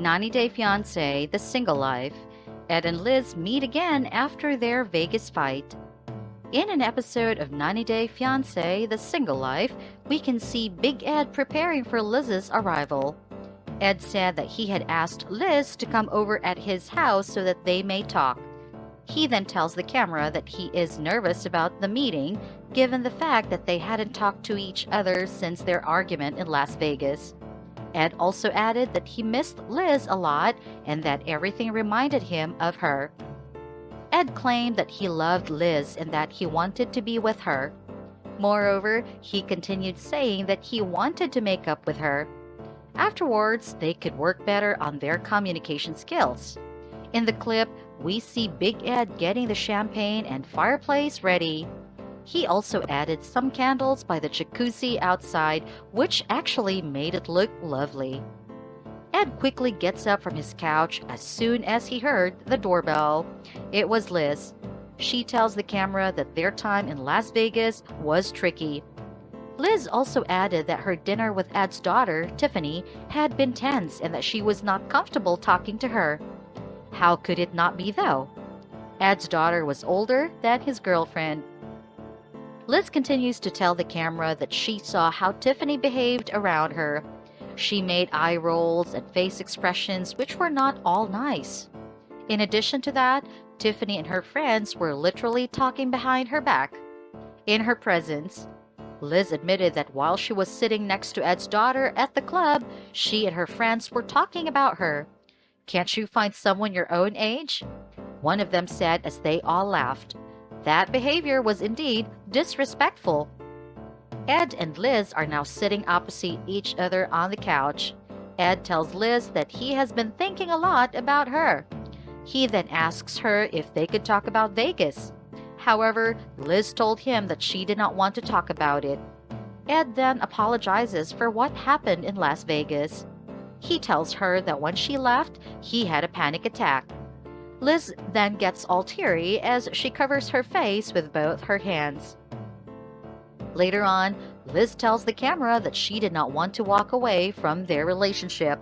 90 Day Fiancé, The Single Life. Ed and Liz meet again after their Vegas fight. In an episode of 90 Day Fiancé, The Single Life, we can see Big Ed preparing for Liz's arrival. Ed said that he had asked Liz to come over at his house so that they may talk. He then tells the camera that he is nervous about the meeting, given the fact that they hadn't talked to each other since their argument in Las Vegas. Ed also added that he missed Liz a lot and that everything reminded him of her. Ed claimed that he loved Liz and that he wanted to be with her. Moreover, he continued saying that he wanted to make up with her. Afterwards, they could work better on their communication skills. In the clip, we see Big Ed getting the champagne and fireplace ready. He also added some candles by the jacuzzi outside, which actually made it look lovely. Ed quickly gets up from his couch as soon as he heard the doorbell. It was Liz. She tells the camera that their time in Las Vegas was tricky. Liz also added that her dinner with Ed's daughter, Tiffany, had been tense and that she was not comfortable talking to her. How could it not be, though? Ed's daughter was older than his girlfriend. Liz continues to tell the camera that she saw how Tiffany behaved around her. She made eye rolls and face expressions which were not all nice. In addition to that, Tiffany and her friends were literally talking behind her back. In her presence, Liz admitted that while she was sitting next to Ed's daughter at the club, she and her friends were talking about her. "Can't you find someone your own age?" one of them said as they all laughed. That behavior was indeed disrespectful. Ed and Liz are now sitting opposite each other on the couch. Ed tells Liz that he has been thinking a lot about her. He then asks her if they could talk about Vegas. However, Liz told him that she did not want to talk about it. Ed then apologizes for what happened in Las Vegas. He tells her that when she left, he had a panic attack. Liz then gets all teary as she covers her face with both her hands. Later on, Liz tells the camera that she did not want to walk away from their relationship.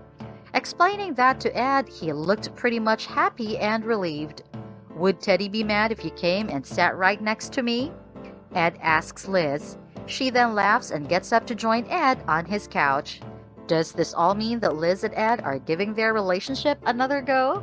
Explaining that to Ed, he looked pretty much happy and relieved. "Would Teddy be mad if you came and sat right next to me?" Ed asks Liz. She then laughs and gets up to join Ed on his couch. Does this all mean that Liz and Ed are giving their relationship another go?